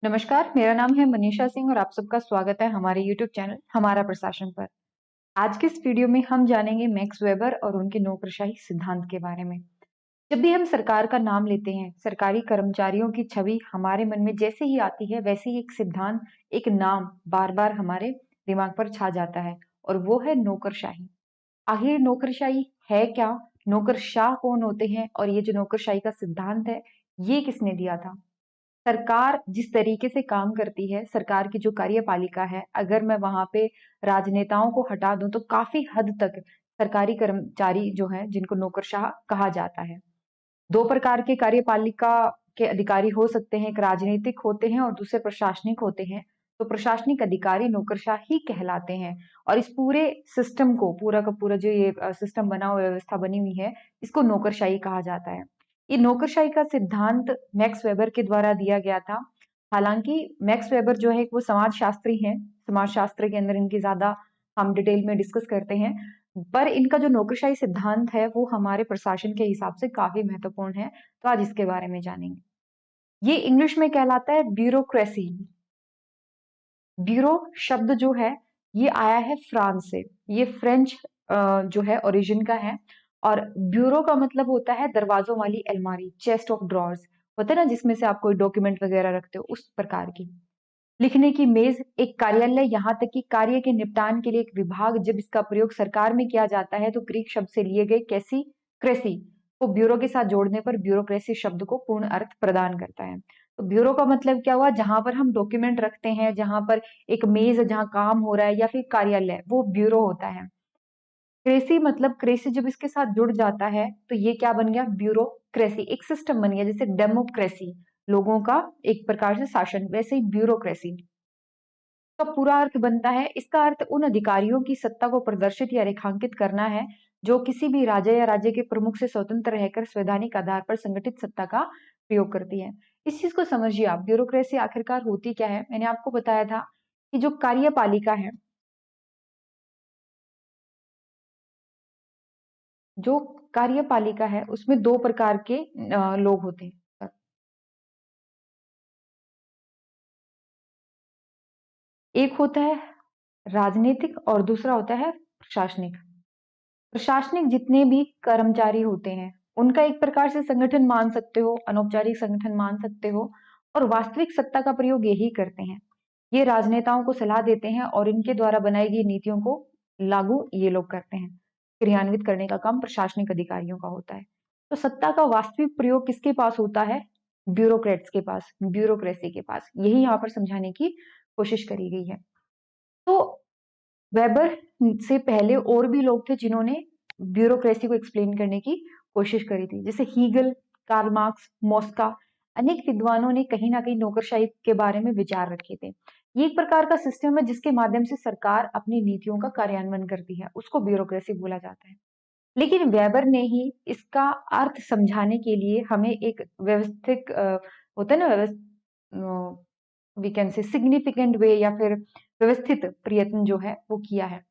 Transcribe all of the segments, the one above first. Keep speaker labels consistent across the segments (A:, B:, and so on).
A: नमस्कार, मेरा नाम है मनीषा सिंह और आप सबका स्वागत है हमारे YouTube चैनल हमारा प्रशासन पर। आज के इस वीडियो में हम जानेंगे मैक्स वेबर और उनके नौकरशाही सिद्धांत के बारे में। जब भी हम सरकार का नाम लेते हैं, सरकारी कर्मचारियों की छवि हमारे मन में जैसे ही आती है, वैसे ही एक सिद्धांत, एक नाम बार-बार हमारे दिमाग पर छा जाता है और वो है नौकरशाही। आखिर नौकरशाही है क्या? नौकरशाह कौन होते हैं? और ये जो नौकरशाही का सिद्धांत है, ये किसने दिया था? सरकार जिस तरीके से काम करती है, सरकार की जो कार्यपालिका है, अगर मैं वहां पे राजनेताओं को हटा दूं तो काफी हद तक सरकारी कर्मचारी जो हैं जिनको नौकरशाह कहा जाता है। दो प्रकार के कार्यपालिका के अधिकारी हो सकते हैं, एक राजनीतिक होते हैं और दूसरे प्रशासनिक होते हैं। तो प्रशासनिक अधिकारी नौकरशाह ही कहलाते हैं और इस पूरे सिस्टम को पूरा का पूरा जो ये सिस्टम बना हुआ व्यवस्था बनी हुई है, इसको नौकरशाही कहा जाता है। ये नौकरशाही का सिद्धांत मैक्स वेबर के द्वारा दिया गया था। हालांकि मैक्स वेबर जो है वो समाजशास्त्री हैं, समाज शास्त्र के अंदर इनकी ज्यादा हम डिटेल में डिस्कस करते हैं, पर इनका जो नौकरशाही सिद्धांत है वो हमारे प्रशासन के हिसाब से काफी महत्वपूर्ण है। तो आज इसके बारे में जानेंगे। ये इंग्लिश में कहलाता है ब्यूरोक्रेसी। ब्यूरो शब्द जो है ये आया है फ्रांस से। ये फ्रेंच जो है ओरिजिन का है। और ब्यूरो का मतलब होता है दरवाजों वाली अलमारी, चेस्ट ऑफ ड्रॉर्स होता है ना, जिसमें से आप कोई डॉक्यूमेंट वगैरह रखते हो, उस प्रकार की। लिखने की मेज, एक कार्यालय, यहाँ तक कि कार्य के निपटान के लिए एक विभाग। जब इसका प्रयोग सरकार में किया जाता है तो ग्रीक शब्द से लिए गए कैसी क्रेसी को ब्यूरो के साथ जोड़ने पर ब्यूरोक्रेसी शब्द को पूर्ण अर्थ प्रदान करता है। तो ब्यूरो का मतलब क्या हुआ? जहां पर हम डॉक्यूमेंट रखते हैं, जहां पर एक मेज जहां काम हो रहा है या फिर कार्यालय, वो ब्यूरो होता है। क्रेसी मतलब क्रेसी जब इसके साथ जुड़ जाता है तो ये क्या बन गया? ब्यूरोक्रेसी। एक सिस्टम बन गया, जैसे डेमोक्रेसी लोगों का एक प्रकार से शासन, वैसे ही ब्यूरोक्रेसी का पूरा अर्थ बनता है। इसका अर्थ उन अधिकारियों की सत्ता को प्रदर्शित या रेखांकित करना है जो किसी भी राज्य या राज्य के प्रमुख से स्वतंत्र रहकर संवैधानिक आधार पर संगठित सत्ता का प्रयोग करती है। इस चीज को समझिए आप, ब्यूरोक्रेसी आखिरकार होती क्या है। मैंने आपको बताया था कि जो कार्यपालिका है, जो कार्यपालिका है उसमें दो प्रकार के लोग होते हैं। एक होता है राजनीतिक और दूसरा होता है प्रशासनिक। प्रशासनिक जितने भी कर्मचारी होते हैं उनका एक प्रकार से संगठन मान सकते हो, अनौपचारिक संगठन मान सकते हो, और वास्तविक सत्ता का प्रयोग यही करते हैं। ये राजनेताओं को सलाह देते हैं और इनके द्वारा बनाई गई नीतियों को लागू ये लोग करते हैं। क्रियान्वित करने का काम प्रशासनिक अधिकारियों का होता है। तो सत्ता का वास्तविक प्रयोग किसके पास होता है? ब्यूरोक्रेट्स के पास, ब्यूरोक्रेसी के पास। यही यहाँ पर समझाने की कोशिश करी गई है। तो वेबर से पहले और भी लोग थे जिन्होंने ब्यूरोक्रेसी को एक्सप्लेन करने की कोशिश करी थी, जैसे हीगल, कार्ल मार्क्स, मॉस्का। अनेक विद्वानों ने कहीं ना कहीं नौकरशाही के बारे में विचार रखे थे। ये एक प्रकार का सिस्टम है जिसके माध्यम से सरकार अपनी नीतियों का कार्यान्वयन करती है, उसको ब्यूरोक्रेसी बोला जाता है। लेकिन वेबर ने ही इसका अर्थ समझाने के लिए हमें एक व्यवस्थित होता है ना, वी कैन से सिग्निफिकेंट वे या फिर व्यवस्थित प्रयत्न जो है वो किया है।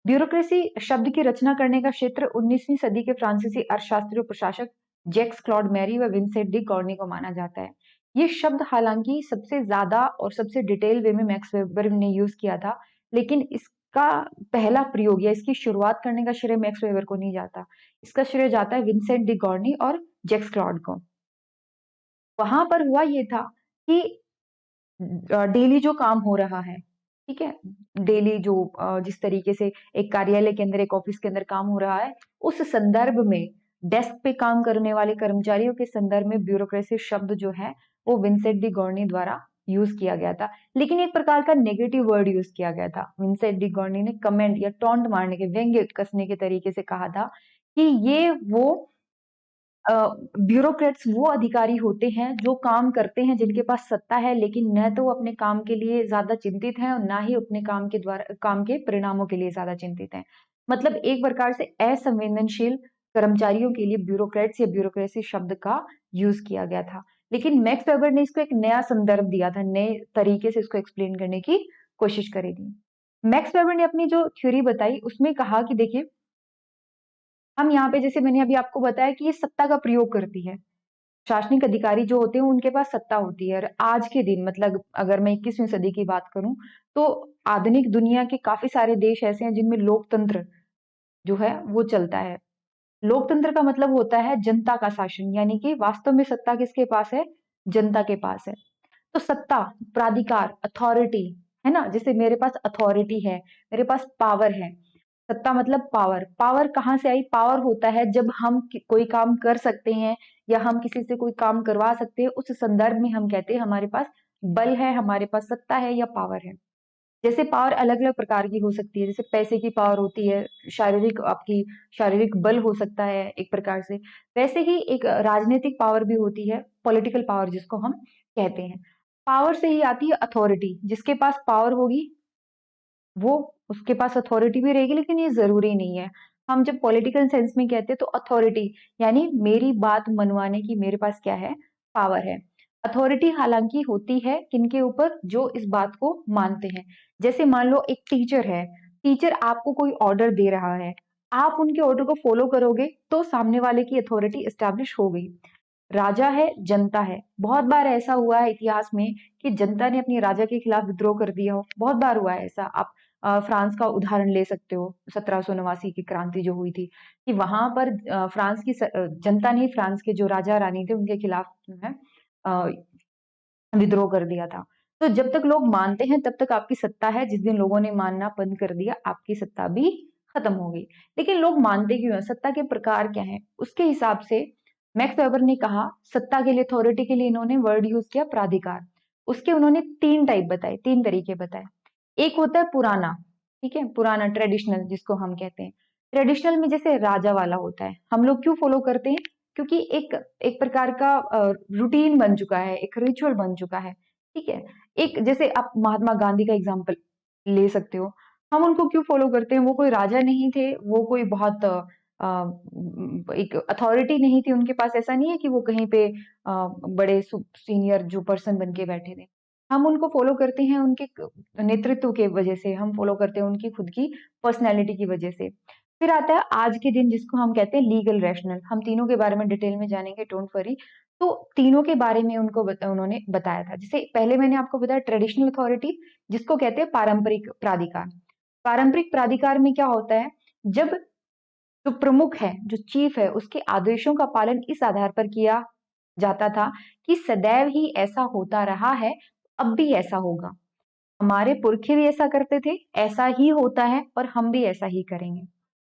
A: ब्यूरोक्रेसी शब्द की रचना करने का क्षेत्र 19वीं सदी के फ्रांसीसी अर्थशास्त्री और प्रशासक जैक्स क्लॉड मैरी व विंसेंट डी गॉर्नी को माना जाता है। ये शब्द हालांकि सबसे ज्यादा और सबसे डिटेल वे में मैक्स वेबर ने यूज किया था, लेकिन इसका पहला प्रयोग या इसकी शुरुआत करने का श्रेय मैक्स वेबर को नहीं जाता। इसका श्रेय जाता है विंसेंट डी गॉर्नी और जैक्स क्लॉड को। वहां पर हुआ ये था कि डेली जो काम हो रहा है, ठीक है, डेली जो जिस तरीके से एक कार्यालय के अंदर, एक ऑफिस के अंदर काम हो रहा है, उस संदर्भ में डेस्क पे काम करने वाले कर्मचारियों के संदर्भ में ब्यूरोक्रेसी शब्द जो है वो विंसेंट डी गॉर्नी द्वारा यूज किया गया था। लेकिन एक प्रकार का नेगेटिव वर्ड यूज किया गया था। विंसेंट डी गॉर्नी ने कमेंट या टॉन्ट मारने के, व्यंग्य कसने के तरीके से कहा था कि ये वो ब्यूरोक्रेट्स वो अधिकारी होते हैं जो काम करते हैं, जिनके पास सत्ता है, लेकिन न तो वो अपने काम के लिए ज्यादा चिंतित हैं और ना ही अपने काम के द्वारा काम के परिणामों के लिए ज्यादा चिंतित हैं। मतलब एक प्रकार से असंवेदनशील कर्मचारियों के लिए ब्यूरोक्रेट्स या ब्यूरोक्रेसी शब्द का यूज किया गया था। लेकिन मैक्स वेबर ने इसको एक नया संदर्भ दिया था, नए तरीके से इसको एक्सप्लेन करने की कोशिश करी थी। मैक्स वेबर ने अपनी जो थ्योरी बताई उसमें कहा कि देखिए, हम यहाँ पे जैसे मैंने अभी आपको बताया कि ये सत्ता का प्रयोग करती है, प्रशासनिक अधिकारी जो होते हैं उनके पास सत्ता होती है। और आज के दिन मतलब अगर मैं 21वीं सदी की बात करूं तो आधुनिक दुनिया के काफी सारे देश ऐसे हैं जिनमें लोकतंत्र जो है वो चलता है। लोकतंत्र का मतलब होता है जनता का शासन, यानी कि वास्तव में सत्ता किसके पास है? जनता के पास है। तो सत्ता, प्राधिकार, अथॉरिटी, है ना? जैसे मेरे पास अथॉरिटी है, मेरे पास पावर है। सत्ता मतलब पावर। पावर कहाँ से आई? पावर होता है जब हम कोई काम कर सकते हैं या हम किसी से कोई काम करवा सकते हैं, उस संदर्भ में हम कहते हैं हमारे पास बल है, हमारे पास सत्ता है या पावर है। जैसे पावर अलग अलग प्रकार की हो सकती है, जैसे पैसे की पावर होती है, शारीरिक आपकी शारीरिक बल हो सकता है एक प्रकार से। वैसे ही एक राजनीतिक पावर भी होती है, पॉलिटिकल पावर जिसको हम कहते हैं। पावर से ही आती है अथॉरिटी। जिसके पास पावर होगी वो उसके पास अथॉरिटी भी रहेगी, लेकिन ये जरूरी नहीं है। हम जब पॉलिटिकल सेंस में कहते हैं तो अथॉरिटी यानी मेरी बात मनवाने की मेरे पास क्या है? पावर है। अथॉरिटी हालांकि होती है किनके ऊपर? जो इस बात को मानते हैं। जैसे मान लो एक टीचर है, टीचर आपको कोई ऑर्डर दे रहा है, आप उनके ऑर्डर को फॉलो करोगे तो सामने वाले की अथॉरिटी एस्टैब्लिश हो गई। राजा है, जनता है। बहुत बार ऐसा हुआ है इतिहास में कि जनता ने अपनी राजा के खिलाफ विद्रोह कर दिया हो। बहुत बार हुआ है ऐसा। आप फ्रांस का उदाहरण ले सकते हो, 1789 की क्रांति जो हुई थी, कि वहां पर फ्रांस की जनता ने फ्रांस के जो राजा रानी थे उनके खिलाफ जो है अ, विद्रोह कर दिया था। तो जब तक लोग मानते हैं तब तक आपकी सत्ता है। जिस दिन लोगों ने मानना बंद कर दिया, आपकी सत्ता भी खत्म हो गई। लेकिन लोग मानते क्यों हैं? सत्ता के प्रकार क्या हैं? उसके हिसाब से मैक्स वेबर ने कहा, सत्ता के लिए, अथॉरिटी के लिए इन्होंने वर्ड यूज किया प्राधिकार। उसके उन्होंने 3 टाइप बताए, 3 तरीके बताए। एक होता है पुराना, ठीक है, पुराना ट्रेडिशनल जिसको हम कहते हैं। ट्रेडिशनल में जैसे राजा वाला होता है, हम लोग क्यों फॉलो करते हैं? क्योंकि एक एक प्रकार का रूटीन बन चुका है, एक रिचुअल बन चुका है, ठीक है। एक जैसे आप महात्मा गांधी का एग्जाम्पल ले सकते हो। हम उनको क्यों फॉलो करते हैं? वो कोई राजा नहीं थे, वो कोई बहुत एक अथॉरिटी नहीं थी उनके पास। ऐसा नहीं है कि वो कहीं पे बड़े सीनियर जो पर्सन बन के बैठे थे। हम उनको फॉलो करते हैं उनके नेतृत्व के वजह से, हम फॉलो करते हैं उनकी खुद की पर्सनैलिटी की वजह से। फिर आता है आज के दिन जिसको हम कहते हैं लीगल रैशनल। हम तीनों के बारे में डिटेल में जानेंगे, डोंट वरी। तो तीनों के बारे में उन्होंने बताया था। जैसे पहले मैंने आपको बताया ट्रेडिशनल अथॉरिटी, जिसको कहते हैं पारंपरिक प्राधिकार। पारंपरिक प्राधिकार में क्या होता है? जब जो प्रमुख है, जो चीफ है, उसके आदेशों का पालन इस आधार पर किया जाता था कि सदैव ही ऐसा होता रहा है, अब भी ऐसा होगा। हमारे पुरखे भी ऐसा करते थे, ऐसा ही होता है और हम भी ऐसा ही करेंगे।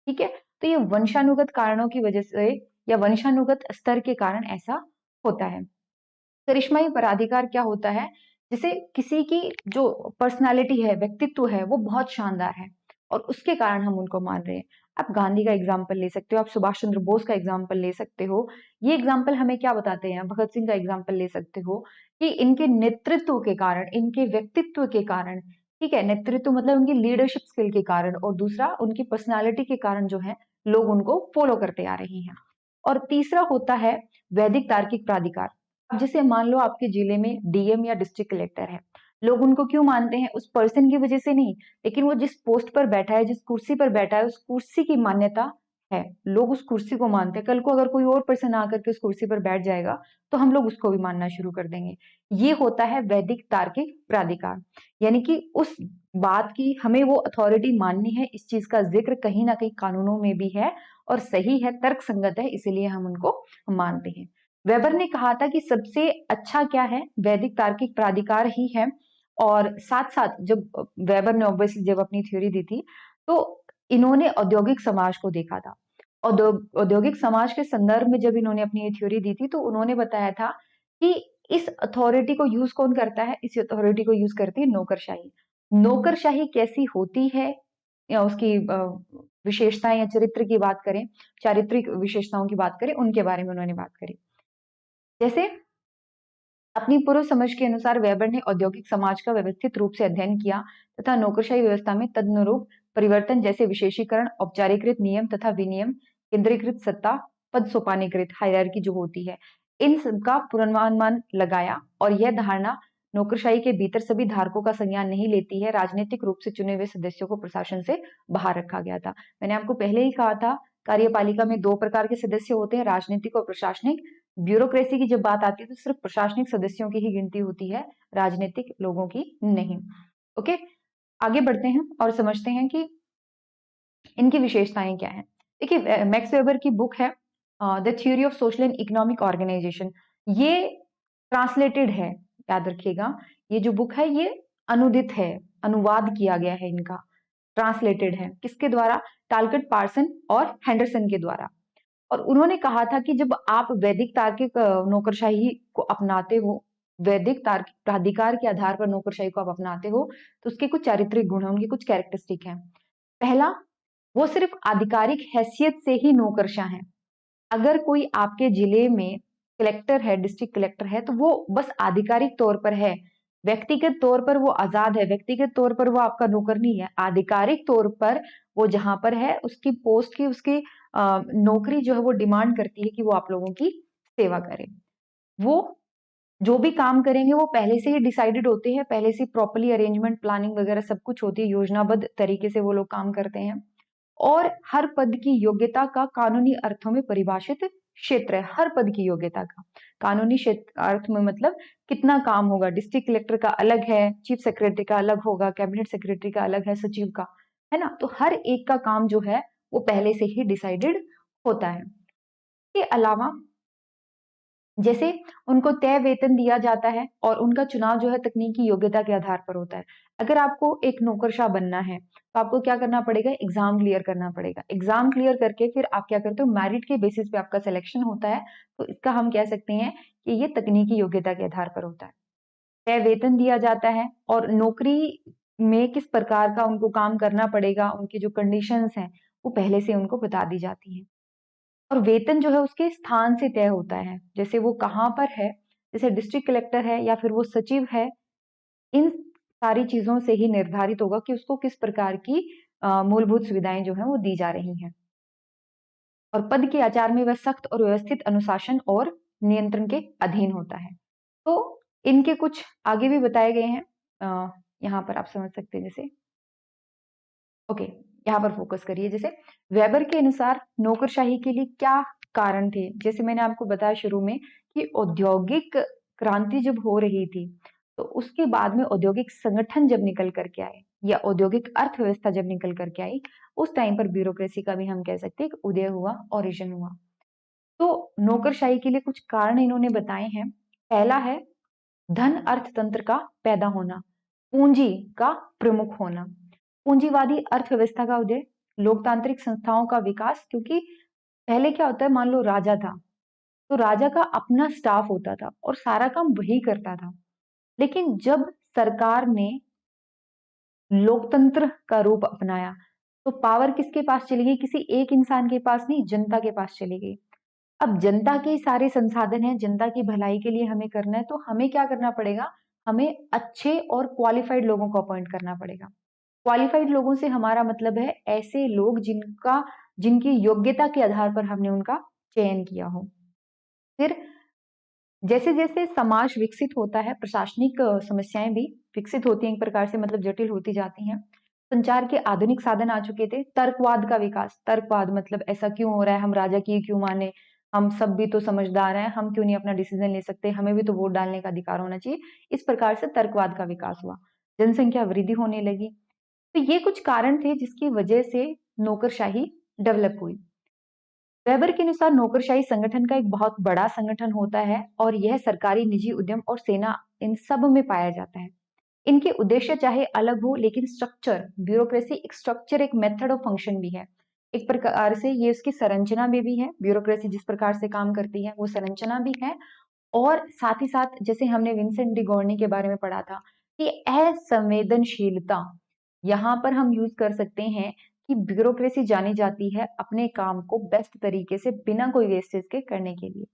A: ठीक है? तो ये वंशानुगत कारणों की वजह से या वंशानुगत स्तर के कारण ऐसा होता है। करिश्माई पराधिकार क्या होता है? जैसे किसी की जो पर्सनालिटी है, व्यक्तित्व है, वो बहुत शानदार है और उसके कारण हम उनको मान रहे हैं। आप गांधी का एग्जाम्पल ले सकते हो, आप सुभाष चंद्र बोस का एग्जाम्पल ले सकते हो। ये एग्जाम्पल हमें क्या बताते हैं? भगत सिंह का एग्जाम्पल ले सकते हो कि इनके नेतृत्व के कारण, इनके व्यक्तित्व के कारण, ठीक है, नेतृत्व मतलब उनकी लीडरशिप स्किल के कारण, और दूसरा उनकी पर्सनालिटी के कारण जो है लोग उनको फॉलो करते आ रहे हैं। और तीसरा होता है वैदिक तार्किक प्राधिकार। अब जैसे मान लो आपके जिले में डीएम या डिस्ट्रिक्ट कलेक्टर है, लोग उनको क्यों मानते हैं? उस पर्सन की वजह से नहीं, लेकिन वो जिस पोस्ट पर बैठा है, जिस कुर्सी पर बैठा है, उस कुर्सी की मान्यता है। लोग उस कुर्सी को मानते हैं। कल को अगर कोई और पर्सन आकर के उस कुर्सी पर बैठ जाएगा तो हम लोग उसको भी मानना शुरू कर देंगे। ये होता है वैदिक तार्किक प्राधिकार। यानी कि उस बात की हमें वो अथॉरिटी माननी है, इस चीज का जिक्र कहीं ना कहीं कानूनों में भी है और सही है, तर्क संगत है, इसीलिए हम उनको मानते हैं। वेबर ने कहा था कि सबसे अच्छा क्या है? वैदिक तार्किक प्राधिकार ही है। और साथ साथ जब वेबर ने ऑब्वियसली जब अपनी थ्योरी दी थी तो इन्होंने औद्योगिक समाज को देखा था। औद्योगिक समाज के संदर्भ में जब इन्होंने अपनी ये थ्योरी दी थी तो उन्होंने बताया था कि इस अथॉरिटी को यूज कौन करता है? इस अथॉरिटी को यूज करती है नौकरशाही। नौकरशाही कैसी होती है या उसकी विशेषताएं या चरित्र की बात करें, चारित्रिक विशेषताओं की बात करें, उनके बारे में उन्होंने बात करी। जैसे अपनी पूर्व समझ के अनुसार वेबर ने औद्योगिक समाज का व्यवस्थित रूप से अध्ययन किया तथा नौकरशाही व्यवस्था में तदनुरूप परिवर्तन जैसे विशेषीकरण, औपचारिकृत नियम तथा विनियम, केंद्रीकृत सत्ता, पद सोपानीकृत हायरार्की जो होती है, इन सबका पूर्वानुमान लगाया। और यह धारणा नौकरशाही के भीतर सभी धारकों का संज्ञान नहीं लेती है। राजनीतिक रूप से चुने हुए सदस्यों को प्रशासन से बाहर रखा गया था। मैंने आपको पहले ही कहा था कार्यपालिका में 2 प्रकार के सदस्य होते हैं, राजनीतिक और प्रशासनिक। ब्यूरोक्रेसी की जब बात आती है तो सिर्फ प्रशासनिक सदस्यों की ही गिनती होती है, राजनीतिक लोगों की नहीं। ओके, आगे बढ़ते हैं और समझते हैं कि इनकी विशेषताएं क्या हैं। देखिए, मैक्स वेबर की बुक है the theory of social and economic organisation. ये ट्रांसलेटेड है, याद रखिएगा। ये जो बुक है ये अनुदित है, अनुवाद किया गया है इनका, ट्रांसलेटेड है। किसके द्वारा? टालकट पार्सन और हैंडरसन के द्वारा। और उन्होंने कहा था कि जब आप वैदिक तार्किक नौकरशाही को अपनाते हो, वैदिक तार्किक प्राधिकार के आधार पर नौकरशाही को आप अपनाते हो, तो उसके कुछ चारित्रिक गुण हैं, उनके कुछ कैरेक्टरिस्टिक हैं। पहला, वो सिर्फ आधिकारिक हैसियत से ही नौकरशाह हैं। अगर कोई आपके जिले में कलेक्टर है, डिस्ट्रिक्ट कलेक्टर है, तो वो बस आधिकारिक तौर पर है, व्यक्तिगत तौर पर वो आजाद है, व्यक्तिगत तौर पर वो आपका नौकर नहीं है। आधिकारिक तौर पर वो जहां पर है, उसकी पोस्ट की, उसकी नौकरी जो है वो डिमांड करती है कि वो आप लोगों की सेवा करे। वो जो भी काम करेंगे वो पहले से ही डिसाइडेड होते हैं, पहले से प्रॉपरली अरेंजमेंट, प्लानिंग वगैरह सब कुछ होती है, योजनाबद्ध तरीके से वो लोग काम करते हैं। और हर पद की योग्यता का कानूनी अर्थों में परिभाषित क्षेत्र है। हर पद की योग्यता का कानूनी क्षेत्र अर्थ में मतलब कितना काम होगा। डिस्ट्रिक्ट कलेक्टर का अलग है, चीफ सेक्रेटरी का अलग होगा, कैबिनेट सेक्रेटरी का अलग है, सचिव का, है ना। तो हर एक का काम जो है वो पहले से ही डिसाइडेड होता है। इसके अलावा जैसे उनको तय वेतन दिया जाता है और उनका चुनाव जो है तकनीकी योग्यता के आधार पर होता है। अगर आपको एक नौकरशाह बनना है तो आपको क्या करना पड़ेगा? एग्जाम क्लियर करना पड़ेगा। एग्जाम क्लियर करके फिर आप क्या करते हो? मेरिट के बेसिस पे आपका सिलेक्शन होता है। तो इसका हम कह सकते हैं कि ये तकनीकी योग्यता के आधार पर होता है। तय वेतन दिया जाता है और नौकरी में किस प्रकार का उनको काम करना पड़ेगा, उनकी जो कंडीशंस हैं वो पहले से उनको बता दी जाती हैं। और वेतन जो है उसके स्थान से तय होता है, जैसे वो कहाँ पर है, जैसे डिस्ट्रिक्ट कलेक्टर है या फिर वो सचिव है, इन सारी चीजों से ही निर्धारित होगा कि उसको किस प्रकार की मूलभूत सुविधाएं जो है वो दी जा रही हैं। और पद के आचार में वह सख्त और व्यवस्थित अनुशासन और नियंत्रण के अधीन होता है। तो इनके कुछ आगे भी बताए गए हैं, यहाँ पर आप समझ सकते हैं। जैसे ओके, यहाँ पर फोकस करिए। जैसे वेबर के अनुसार नौकरशाही के लिए क्या कारण थे? जैसे मैंने आपको बताया शुरू में कि औद्योगिक क्रांति जब हो रही थी, तो उसके बाद में औद्योगिक संगठन जब निकल करके आए या औद्योगिक अर्थव्यवस्था जब निकल करके आई, उस टाइम पर ब्यूरोक्रेसी का भी हम कह सकते हैं उदय हुआ, ओरिजिन हुआ। तो नौकरशाही के लिए कुछ कारण इन्होंने बताए हैं। पहला है धन अर्थतंत्र का पैदा होना, पूंजी का प्रमुख होना, पूंजीवादी अर्थव्यवस्था का उदय, लोकतांत्रिक संस्थाओं का विकास। क्योंकि पहले क्या होता है, मान लो राजा था, तो राजा का अपना स्टाफ होता था और सारा काम वही करता था। लेकिन जब सरकार ने लोकतंत्र का रूप अपनाया, तो पावर किसके पास चली गई? किसी एक इंसान के पास नहीं, जनता के पास चली गई। अब जनता के सारे संसाधन हैं, जनता की भलाई के लिए हमें करना है, तो हमें क्या करना पड़ेगा? हमें अच्छे और क्वालिफाइड लोगों को अपॉइंट करना पड़ेगा। क्वालिफाइड लोगों से हमारा मतलब है ऐसे लोग जिनकी योग्यता के आधार पर हमने उनका चयन किया हो। फिर जैसे जैसे समाज विकसित होता है, प्रशासनिक समस्याएं भी विकसित होती हैं, एक प्रकार से मतलब जटिल होती जाती हैं। संचार के आधुनिक साधन आ चुके थे। तर्कवाद का विकास, तर्कवाद मतलब ऐसा क्यों हो रहा है, हम राजा की क्यों माने, हम सब भी तो समझदार हैं, हम क्यों नहीं अपना डिसीजन ले सकते, हमें भी तो वोट डालने का अधिकार होना चाहिए। इस प्रकार से तर्कवाद का विकास हुआ, जनसंख्या वृद्धि होने लगी। तो ये कुछ कारण थे जिसकी वजह से नौकरशाही डेवलप हुई। वेबर के अनुसार नौकरशाही संगठन का एक बहुत बड़ा संगठन होता है और यह सरकारी, निजी उद्यम और सेना इन सब में पाया जाता है। इनके उद्देश्य चाहे अलग हो, लेकिन स्ट्रक्चर, ब्यूरोक्रेसी एक स्ट्रक्चर, एक मेथड ऑफ फंक्शन भी है। एक प्रकार से ये उसकी संरचना में भी है। ब्यूरोक्रेसी जिस प्रकार से काम करती है वो संरचना भी है। और साथ ही साथ जैसे हमने विंसेंट डी गॉर्नी के बारे में पढ़ा था कि असंवेदनशीलता, यहाँ पर हम यूज कर सकते हैं कि ब्यूरोक्रेसी जानी जाती है अपने काम को बेस्ट तरीके से बिना कोई वेस्टेज के करने के लिए।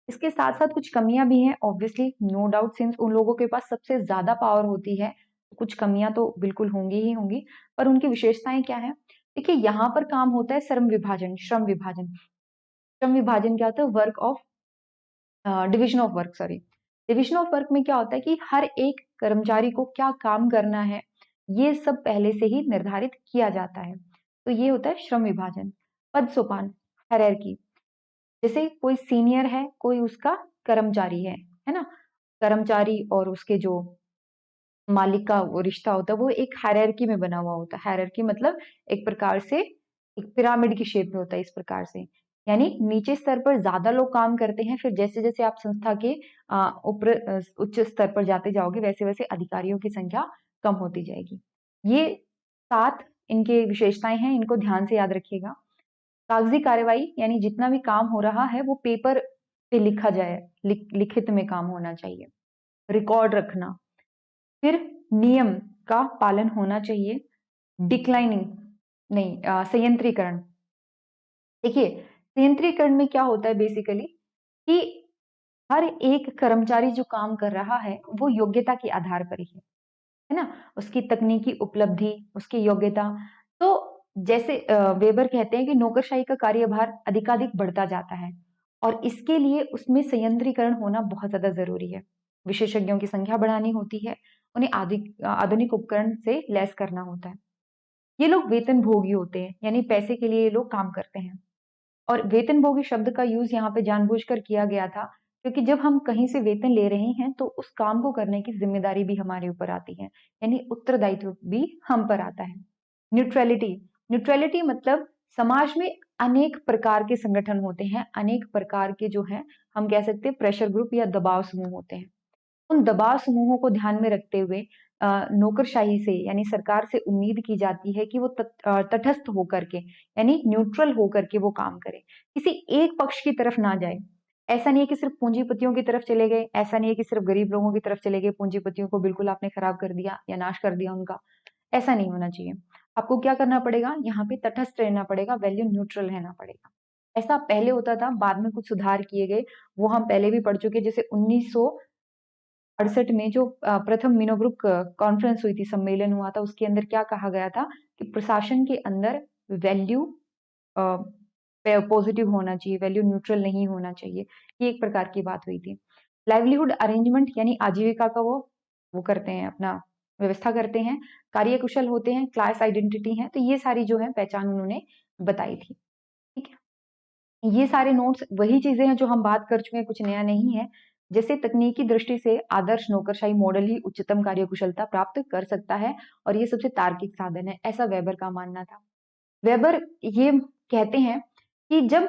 A: इसके साथ साथ कुछ कमियां भी हैं, ऑब्वियसली, नो डाउट, सिंस उन लोगों के पास सबसे ज्यादा पावर होती है, कुछ कमियां तो बिल्कुल होंगी ही होंगी। पर उनकी विशेषताएं क्या है? देखिए, यहाँ पर काम होता है श्रम विभाजन। श्रम विभाजन क्या होता है? Work of division of work, sorry, division of work में क्या होता है कि हर एक कर्मचारी को क्या काम करना है, ये सब पहले से ही निर्धारित किया जाता है। तो ये होता है श्रम विभाजन। पद सोपान, हायरार्की, जैसे कोई सीनियर है, कोई उसका कर्मचारी है ना? कर्मचारी और उसके जो मालिक का वो रिश्ता होता है, वो एक हायरार्की में बना हुआ होता है। हायरार्की मतलब एक प्रकार से एक पिरामिड की शेप में होता है, इस प्रकार से। यानी नीचे स्तर पर ज्यादा लोग काम करते हैं, फिर जैसे जैसे आप संस्था के उच्च स्तर पर जाते जाओगे, वैसे वैसे अधिकारियों की संख्या कम होती जाएगी। ये 7 इनके विशेषताएं हैं, इनको ध्यान से याद रखिएगा। कागजी कार्यवाही यानी जितना भी काम हो रहा है वो पेपर पे लिखा जाए, लिखित में काम होना चाहिए। रिकॉर्ड रखना, फिर नियम का पालन होना चाहिए। डिक्लाइनिंग नहीं, संयंत्रीकरण। देखिए, संयंत्रीकरण में क्या होता है बेसिकली कि हर एक कर्मचारी जो काम कर रहा है वो योग्यता के आधार पर ही है ना? उसकी तकनीकी उपलब्धि, उसकी योग्यता। तो जैसे वेबर कहते हैं कि नौकरशाही का कार्यभार अधिकाधिक बढ़ता जाता है और इसके लिए उसमें संयंत्रीकरण होना बहुत ज्यादा जरूरी है। विशेषज्ञों की संख्या बढ़ानी होती है, उन्हें आधुनिक उपकरण से लैस करना होता है। ये लोग वेतन भोगी होते हैं, यानी पैसे के लिए ये लोग काम करते हैं। और वेतनभोगी शब्द का यूज यहाँ पे जानबूझकर किया गया था, क्योंकि जब हम कहीं से वेतन ले रहे हैं तो उस काम को करने की जिम्मेदारी भी हमारे ऊपर आती है, यानी उत्तरदायित्व भी हम पर आता है। न्यूट्रलिटी, न्यूट्रलिटी मतलब समाज में अनेक प्रकार के संगठन होते हैं, अनेक प्रकार के जो है हम कह सकते हैं प्रेशर ग्रुप या दबाव समूह होते हैं। उन दबाव समूहों को ध्यान में रखते हुए नौकरशाही से यानी सरकार से उम्मीद की जाती है कि वो तटस्थ होकर के यानी न्यूट्रल होकर के वो काम करे, किसी एक पक्ष की तरफ ना जाए। ऐसा नहीं है कि सिर्फ पूंजीपतियों की तरफ चले गए, ऐसा नहीं है कि सिर्फ गरीब लोगों की तरफ चले गए, पूंजीपतियों को बिल्कुल आपने खराब कर दिया या नाश कर दिया उनका। ऐसा नहीं होना चाहिए। आपको क्या करना पड़ेगा, यहाँ पे तटस्थ रहना पड़ेगा, वैल्यू न्यूट्रल रहना पड़ेगा। ऐसा पहले होता था, बाद में कुछ सुधार किए गए, वो हम पहले भी पढ़ चुके। जैसे 1968 में जो प्रथम मिनोब्रुक कॉन्फ्रेंस हुई थी, सम्मेलन हुआ था, उसके अंदर क्या कहा गया था कि प्रशासन के अंदर वैल्यू पॉजिटिव होना चाहिए, वैल्यू न्यूट्रल नहीं होना चाहिए। ये एक प्रकार की बात हुई थी। लाइवलीहुड अरेंजमेंट यानी आजीविका का वो करते हैं, अपना व्यवस्था करते हैं, कार्यकुशल होते हैं, क्लास आइडेंटिटी है। तो ये सारी जो है पहचान उन्होंने बताई थी। ठीक है, ये सारे नोट्स वही चीजें हैं जो हम बात कर चुके हैं, कुछ नया नहीं है। जैसे तकनीकी दृष्टि से आदर्श नौकरशाही मॉडल ही उच्चतम कार्यकुशलता प्राप्त कर सकता है और ये सबसे तार्किक साधन है, ऐसा वेबर का मानना था। वेबर ये कहते हैं कि जब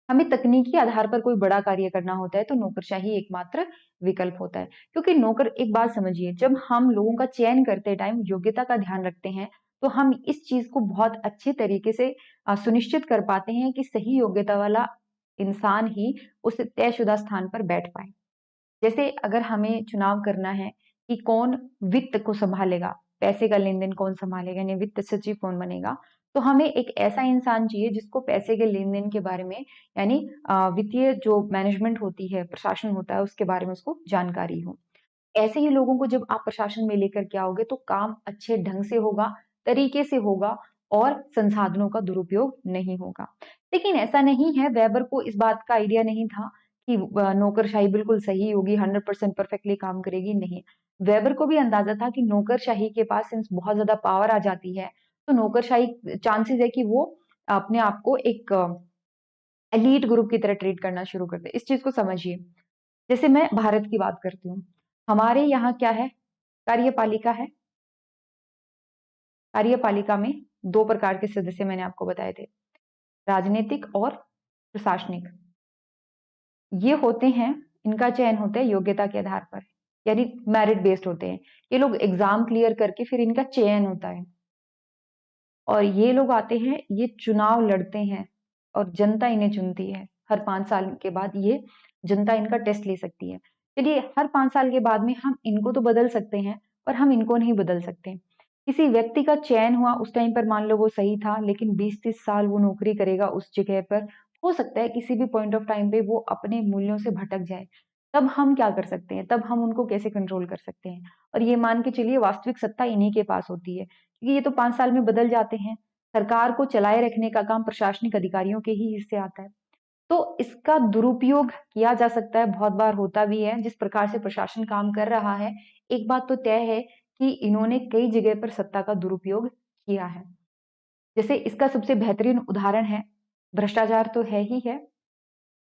A: हमें तकनीकी आधार पर कोई बड़ा कार्य करना होता है तो नौकरशाही एकमात्र विकल्प होता है। क्योंकि नौकर, एक बात समझिए, जब हम लोगों का चयन करते टाइम योग्यता का ध्यान रखते हैं तो हम इस चीज को बहुत अच्छे तरीके से सुनिश्चित कर पाते हैं कि सही योग्यता वाला इंसान ही उस तयशुदा स्थान पर बैठ पाए। जैसे अगर हमें चुनाव करना है कि कौन वित्त को संभालेगा, पैसे का लेन देन कौन संभालेगा, यानी वित्त सचिव कौन बनेगा, तो हमें एक ऐसा इंसान चाहिए जिसको पैसे के लेन देन के बारे में, यानी वित्तीय जो मैनेजमेंट होती है, प्रशासन होता है, उसके बारे में उसको जानकारी हो। ऐसे ही लोगों को जब आप प्रशासन में लेकर के आओगे तो काम अच्छे ढंग से होगा, तरीके से होगा और संसाधनों का दुरुपयोग नहीं होगा। लेकिन ऐसा नहीं है, वेबर को इस बात का आइडिया नहीं था कि नौकरशाही बिल्कुल सही होगी, 100% परफेक्टली काम करेगी, नहीं। वेबर को भी अंदाजा था कि नौकरशाही के पास सिंस बहुत ज्यादा पावर आ जाती है, तो नौकरशाही चांसेस है कि वो अपने आप को एक एलीट ग्रुप की तरह ट्रीट करना शुरू कर दे। इस चीज को समझिए। जैसे मैं भारत की बात करती हूँ, हमारे यहाँ क्या है, कार्यपालिका है। कार्यपालिका में 2 प्रकार के सदस्य मैंने आपको बताए थे, राजनीतिक और प्रशासनिक। ये होते हैं, इनका चयन होता है योग्यता के आधार पर, यानी मेरिट बेस्ड होते हैं। ये लोग एग्जाम क्लियर करके फिर इनका चयन होता है और ये लोग आते हैं, ये चुनाव लड़ते हैं और जनता इन्हें चुनती है। हर 5 साल के बाद ये जनता इनका टेस्ट ले सकती है। चलिए, हर 5 साल के बाद में हम इनको तो बदल सकते हैं, पर हम इनको नहीं बदल सकते। किसी व्यक्ति का चयन हुआ, उस टाइम पर मान लो वो सही था, लेकिन 20-30 साल वो नौकरी करेगा उस जगह पर, हो सकता है किसी भी पॉइंट ऑफ टाइम पे वो अपने मूल्यों से भटक जाए। तब हम क्या कर सकते हैं, तब हम उनको कैसे कंट्रोल कर सकते हैं? और ये मान के चलिए वास्तविक सत्ता इन्हीं के पास होती है, क्योंकि ये तो 5 साल में बदल जाते हैं। सरकार को चलाए रखने का काम प्रशासनिक अधिकारियों के ही हिस्से आता है। तो इसका दुरुपयोग किया जा सकता है, बहुत बार होता भी है। जिस प्रकार से प्रशासन काम कर रहा है, एक बात तो तय है कि इन्होंने कई जगह पर सत्ता का दुरुपयोग किया है। जैसे इसका सबसे बेहतरीन उदाहरण है, भ्रष्टाचार तो है ही है,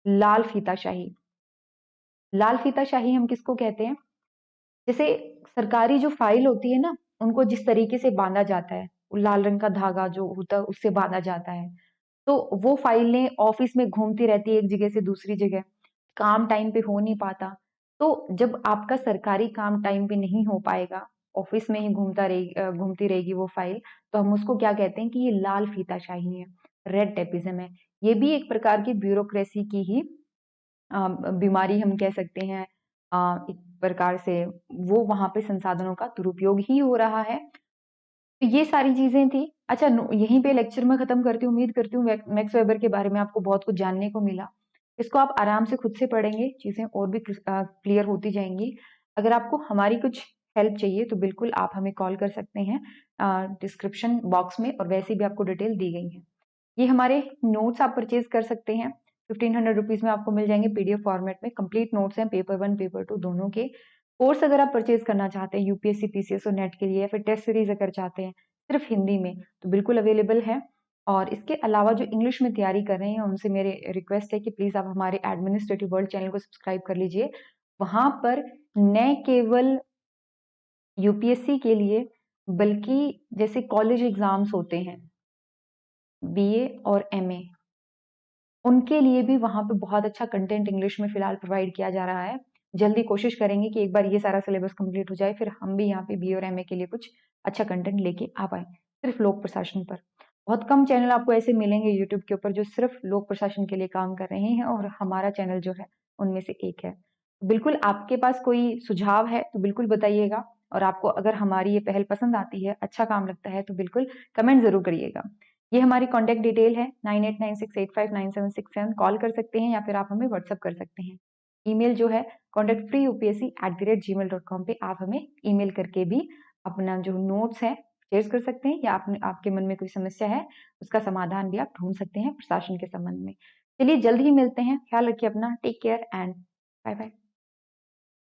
A: लाल फीताशाही। लाल फीताशाही हम किसको कहते हैं? जैसे सरकारी जो फाइल होती है ना, उनको जिस तरीके से बांधा जाता है, वो लाल रंग का धागा जो होता है उससे बांधा जाता है, तो वो फाइलें ऑफिस में घूमती रहती है एक जगह से दूसरी जगह, काम टाइम पे हो नहीं पाता। तो जब आपका सरकारी काम टाइम पे नहीं हो पाएगा, ऑफिस में ही घूमती रहेगी वो फाइल, तो हम उसको क्या कहते हैं कि ये लाल फीताशाही है, रेड टेपिज्म है। ये भी एक प्रकार की ब्यूरोक्रेसी की ही बीमारी हम कह सकते हैं। एक प्रकार से वो वहां पे संसाधनों का दुरुपयोग ही हो रहा है। तो ये सारी चीजें थी। अच्छा, यहीं पे लेक्चर में खत्म करती हूँ। उम्मीद करती हूँ मैक्स वेबर के बारे में आपको बहुत कुछ जानने को मिला। इसको आप आराम से खुद से पढ़ेंगे, चीजें और भी क्लियर होती जाएंगी। अगर आपको हमारी कुछ हेल्प चाहिए तो बिल्कुल आप हमें कॉल कर सकते हैं डिस्क्रिप्शन बॉक्स में, और वैसे भी आपको डिटेल दी गई है। ये हमारे नोट्स आप परचेज कर सकते हैं, 1500 रुपीज में आपको मिल जाएंगे पीडीएफ फॉर्मेट में। कंप्लीट नोट्स हैं पेपर 1 पेपर 2 दोनों के। कोर्स अगर आप परचेज करना चाहते हैं यूपीएससी पीसीएस और नेट के लिए, या फिर टेस्ट सीरीज अगर चाहते हैं सिर्फ हिंदी में, तो बिल्कुल अवेलेबल है। और इसके अलावा जो इंग्लिश में तैयारी कर रहे हैं उनसे मेरे रिक्वेस्ट है कि प्लीज आप हमारे एडमिनिस्ट्रेटिव वर्ल्ड चैनल को सब्सक्राइब कर लीजिए। वहां पर न केवल यूपीएससी के लिए, बल्कि जैसे कॉलेज एग्जाम्स होते हैं, बीए और एमए, उनके लिए भी वहां पे बहुत अच्छा कंटेंट इंग्लिश में फिलहाल प्रोवाइड किया जा रहा है। जल्दी कोशिश करेंगे कि एक बार ये सारा सिलेबस कंप्लीट हो जाए, फिर हम भी यहाँ पे बी और एमए के लिए कुछ अच्छा कंटेंट लेके आ पाए, सिर्फ लोक प्रशासन पर। बहुत कम चैनल आपको ऐसे मिलेंगे यूट्यूब के ऊपर जो सिर्फ लोक प्रशासन के लिए काम कर रहे हैं, और हमारा चैनल जो है उनमें से एक है। बिल्कुल आपके पास कोई सुझाव है तो बिल्कुल बताइएगा, और आपको अगर हमारी ये पहल पसंद आती है, अच्छा काम लगता है, तो बिल्कुल कमेंट जरूर करिएगा। ये हमारी कॉन्टैक्ट डिटेल है 9896859767। कॉल कर सकते हैं या फिर आप हमें व्हाट्सअप कर सकते हैं। ईमेल जो है contactfreeupsc@gmail.com पे आप हमें ईमेल करके भी अपना जो नोट्स है शेयर कर सकते हैं, या आपके मन में कोई समस्या है उसका समाधान भी आप ढूंढ सकते हैं प्रशासन के संबंध में। चलिए जल्द ही मिलते हैं, ख्याल रखिए अपना, take care and bye bye.